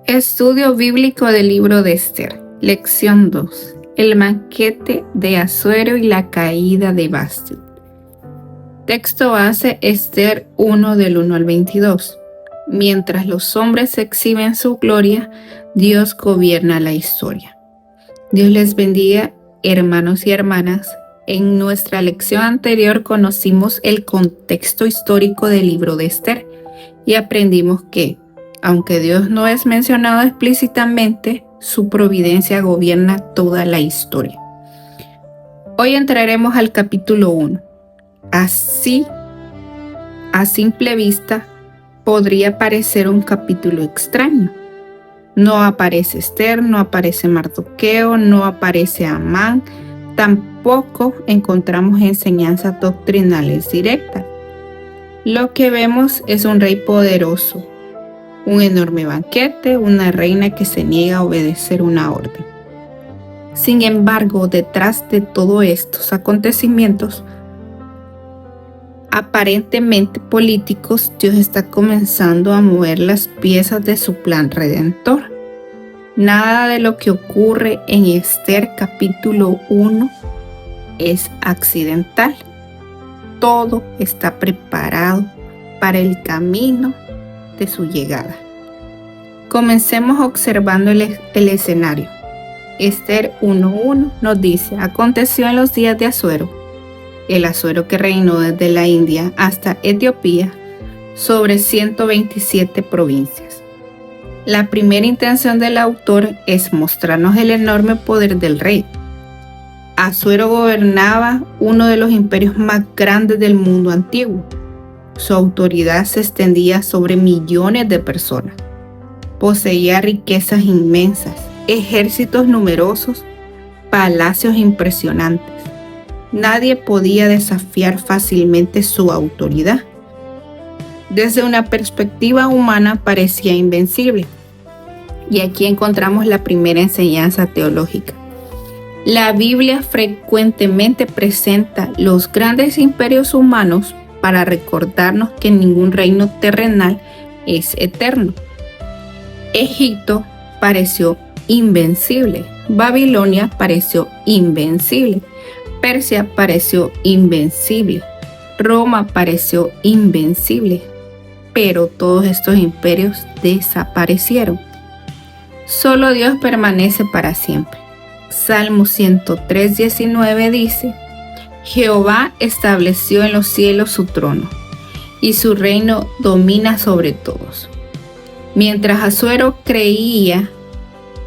Estudio bíblico del libro de Esther. Lección 2. El banquete de Asuero y la caída de Vasti. Texto base: Esther 1 del 1 al 22. Mientras los hombres exhiben su gloria, Dios gobierna la historia. Dios les bendiga, hermanos y hermanas. En nuestra lección anterior conocimos el contexto histórico del libro de Esther y aprendimos que, aunque Dios no es mencionado explícitamente, su providencia gobierna toda la historia. Hoy entraremos al capítulo 1. Así, a simple vista, podría parecer un capítulo extraño. No aparece Esther, no aparece Mardoqueo, no aparece Amán, tampoco encontramos enseñanzas doctrinales directas. Lo que vemos es un rey poderoso, un enorme banquete, una reina que se niega a obedecer una orden. Sin embargo, detrás de todos estos acontecimientos aparentemente políticos, Dios está comenzando a mover las piezas de su plan redentor. Nada de lo que ocurre en Esther capítulo 1 es accidental. Todo está preparado para el camino de su llegada. Comencemos observando el escenario. Esther 1:1 nos dice: aconteció en los días de Asuero, el Asuero que reinó desde la India hasta Etiopía sobre 127 provincias. La primera intención del autor es mostrarnos el enorme poder del rey. Asuero gobernaba uno de los imperios más grandes del mundo antiguo. Su autoridad se extendía sobre millones de personas. Poseía riquezas inmensas, ejércitos numerosos, palacios impresionantes. Nadie podía desafiar fácilmente su autoridad. Desde una perspectiva humana parecía invencible. Y aquí encontramos la primera enseñanza teológica. La Biblia frecuentemente presenta los grandes imperios humanos para recordarnos que ningún reino terrenal es eterno. Egipto pareció invencible, Babilonia pareció invencible, Persia pareció invencible, Roma pareció invencible, pero todos estos imperios desaparecieron. Solo Dios permanece para siempre. Salmo 103:19 dice: Jehová estableció en los cielos su trono, y su reino domina sobre todos. Mientras Asuero creía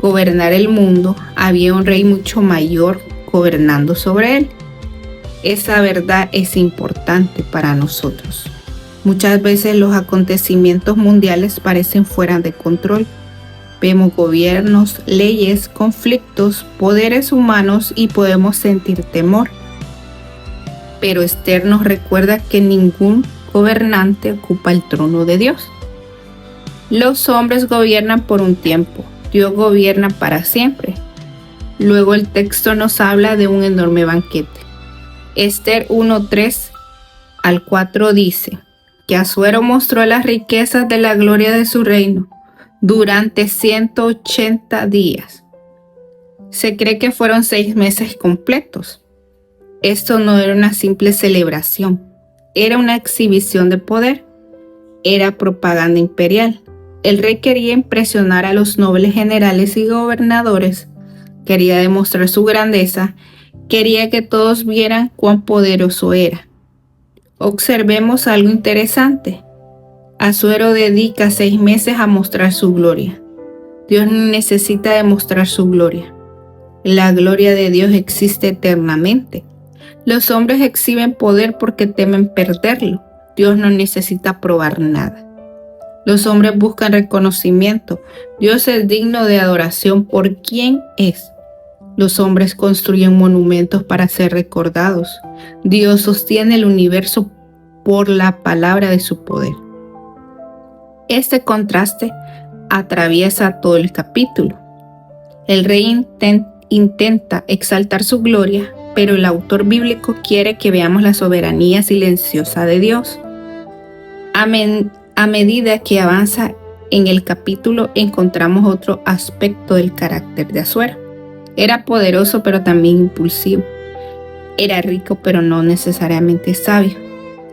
gobernar el mundo, había un rey mucho mayor gobernando sobre él. Esa verdad es importante para nosotros. Muchas veces los acontecimientos mundiales parecen fuera de control. Vemos gobiernos, leyes, conflictos, poderes humanos y podemos sentir temor. Pero Esther nos recuerda que ningún gobernante ocupa el trono de Dios. Los hombres gobiernan por un tiempo, Dios gobierna para siempre. Luego el texto nos habla de un enorme banquete. Esther 1:3 al 4 dice que Asuero mostró las riquezas de la gloria de su reino durante 180 días. Se cree que fueron 6 meses completos. Esto no era una simple celebración, era una exhibición de poder, era propaganda imperial. El rey quería impresionar a los nobles generales y gobernadores, quería demostrar su grandeza, quería que todos vieran cuán poderoso era. Observemos algo interesante. Asuero dedica 6 meses a mostrar su gloria. Dios no necesita demostrar su gloria. La gloria de Dios existe eternamente. Los hombres exhiben poder porque temen perderlo. Dios no necesita probar nada. Los hombres buscan reconocimiento. Dios es digno de adoración por quien es. Los hombres construyen monumentos para ser recordados. Dios sostiene el universo por la palabra de su poder. Este contraste atraviesa todo el capítulo. El rey intenta exaltar su gloria, pero el autor bíblico quiere que veamos la soberanía silenciosa de Dios. A medida que avanza en el capítulo encontramos otro aspecto del carácter de Asuero. Era poderoso pero también impulsivo. Era rico pero no necesariamente sabio.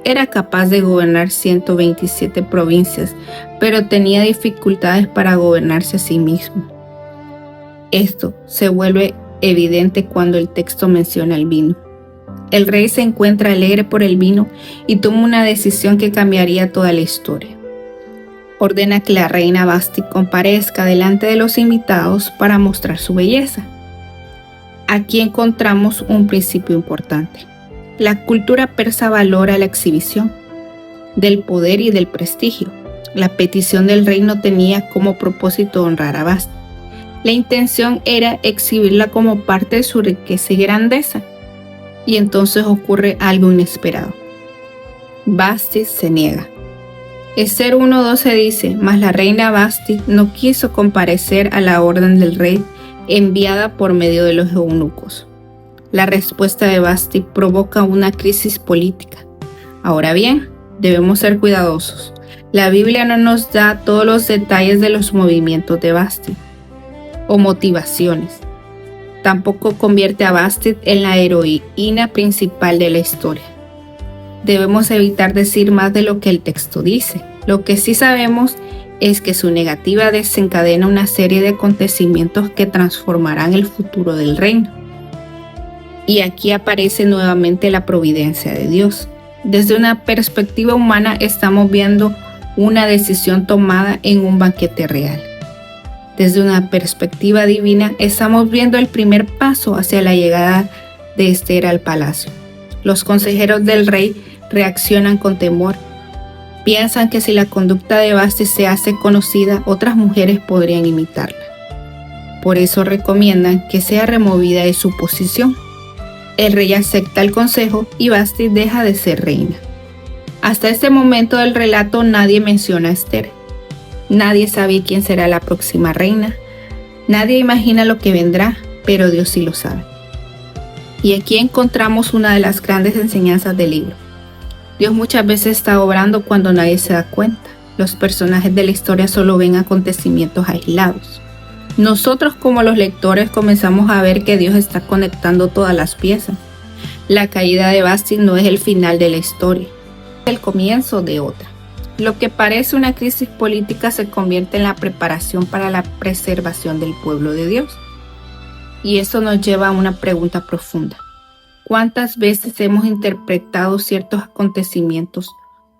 Era capaz de gobernar 127 provincias, pero tenía dificultades para gobernarse a sí mismo. Esto se vuelve evidente cuando el texto menciona el vino. El rey se encuentra alegre por el vino y toma una decisión que cambiaría toda la historia. Ordena que la reina Vasti comparezca delante de los invitados para mostrar su belleza. Aquí encontramos un principio importante. La cultura persa valora la exhibición del poder y del prestigio. La petición del rey no tenía como propósito honrar a Vasti. La intención era exhibirla como parte de su riqueza y grandeza. Y entonces ocurre algo inesperado. Vasti se niega. Esther 1:12 dice: mas la reina Vasti no quiso comparecer a la orden del rey enviada por medio de los eunucos. La respuesta de Vasti provoca una crisis política. Ahora bien, debemos ser cuidadosos. La Biblia no nos da todos los detalles de los movimientos de Vasti o motivaciones. Tampoco convierte a Vasti en la heroína principal de la historia. Debemos evitar decir más de lo que el texto dice. Lo que sí sabemos es que su negativa desencadena una serie de acontecimientos que transformarán el futuro del reino. Y aquí aparece nuevamente la providencia de Dios. Desde una perspectiva humana estamos viendo una decisión tomada en un banquete real. Desde una perspectiva divina estamos viendo el primer paso hacia la llegada de Esther al palacio. Los consejeros del rey reaccionan con temor. Piensan que si la conducta de Vasti se hace conocida, otras mujeres podrían imitarla. Por eso recomiendan que sea removida de su posición. El rey acepta el consejo y Vasti deja de ser reina. Hasta este momento del relato nadie menciona a Esther. Nadie sabe quién será la próxima reina. Nadie imagina lo que vendrá, pero Dios sí lo sabe. Y aquí encontramos una de las grandes enseñanzas del libro. Dios muchas veces está obrando cuando nadie se da cuenta. Los personajes de la historia solo ven acontecimientos aislados. Nosotros como los lectores comenzamos a ver que Dios está conectando todas las piezas. La caída de Vasti no es el final de la historia, es el comienzo de otra. Lo que parece una crisis política se convierte en la preparación para la preservación del pueblo de Dios. Y eso nos lleva a una pregunta profunda. ¿Cuántas veces hemos interpretado ciertos acontecimientos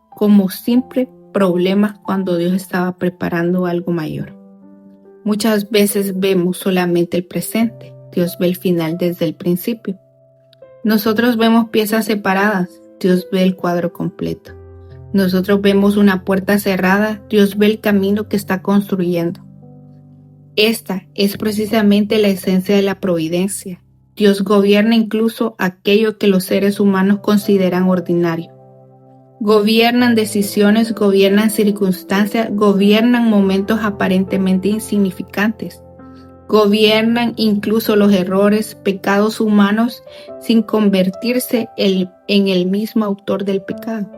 como simples problemas cuando Dios estaba preparando algo mayor? Muchas veces vemos solamente el presente. Dios ve el final desde el principio. Nosotros vemos piezas separadas. Dios ve el cuadro completo. Nosotros vemos una puerta cerrada. Dios ve el camino que está construyendo. Esta es precisamente la esencia de la providencia. Dios gobierna incluso aquello que los seres humanos consideran ordinario. Gobiernan decisiones, gobiernan circunstancias, gobiernan momentos aparentemente insignificantes. Gobiernan incluso los errores, pecados humanos, sin convertirse en el mismo autor del pecado.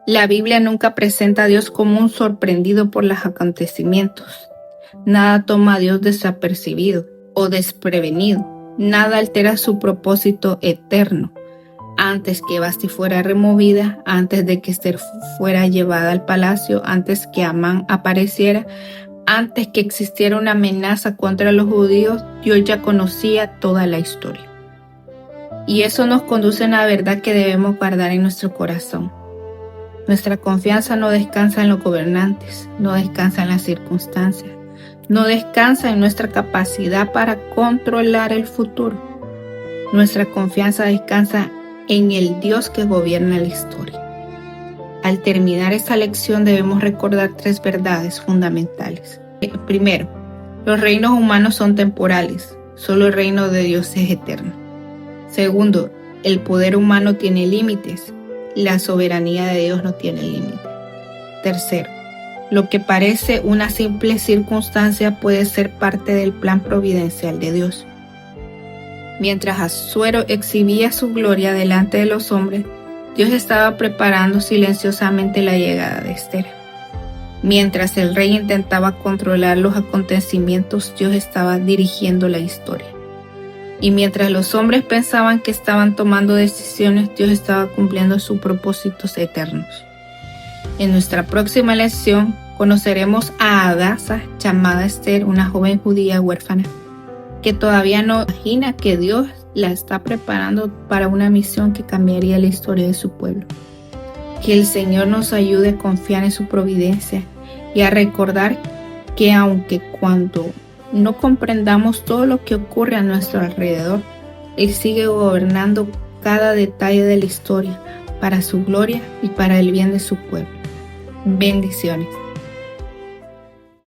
La Biblia nunca presenta a Dios como un sorprendido por los acontecimientos. Nada toma a Dios desapercibido o desprevenido. Nada altera su propósito eterno. Antes que Vasti fuera removida, antes de que Esther fuera llevada al palacio, antes que Amán apareciera, antes que existiera una amenaza contra los judíos, Dios ya conocía toda la historia. Y eso nos conduce a una verdad que debemos guardar en nuestro corazón. Nuestra confianza no descansa en los gobernantes, no descansa en las circunstancias, no descansa en nuestra capacidad para controlar el futuro. Nuestra confianza descansa en el Dios que gobierna la historia. Al terminar esta lección debemos recordar 3 verdades fundamentales. Primero, los reinos humanos son temporales, solo el reino de Dios es eterno. Segundo, el poder humano tiene límites, la soberanía de Dios no tiene límite. Tercero, lo que parece una simple circunstancia puede ser parte del plan providencial de Dios. Mientras Asuero exhibía su gloria delante de los hombres, Dios estaba preparando silenciosamente la llegada de Esther. Mientras el rey intentaba controlar los acontecimientos, Dios estaba dirigiendo la historia. Y mientras los hombres pensaban que estaban tomando decisiones, Dios estaba cumpliendo sus propósitos eternos. En nuestra próxima lección conoceremos a Hadasa, llamada Esther, una joven judía huérfana, que todavía no imagina que Dios la está preparando para una misión que cambiaría la historia de su pueblo. Que el Señor nos ayude a confiar en su providencia y a recordar que aunque cuando no comprendamos todo lo que ocurre a nuestro alrededor, Él sigue gobernando cada detalle de la historia para su gloria y para el bien de su pueblo. Bendiciones.